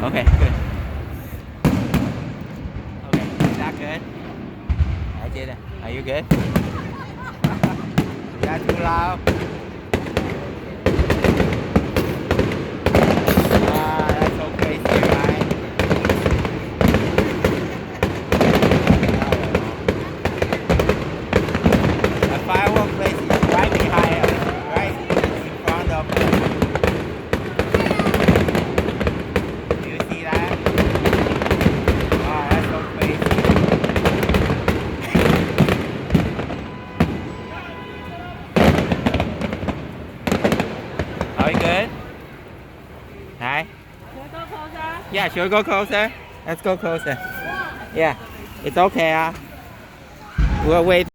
Okay, good. Okay, is that good? I did it. Are you good? Is that too loud? That's so crazy, right? A firework place is right behind us, right in front of us. Do you see that? Wow, that's so crazy. Are we good? Hi. Should we go closer? Yeah, should we go closer? Let's go closer. Yeah, it's okay. We'll wait.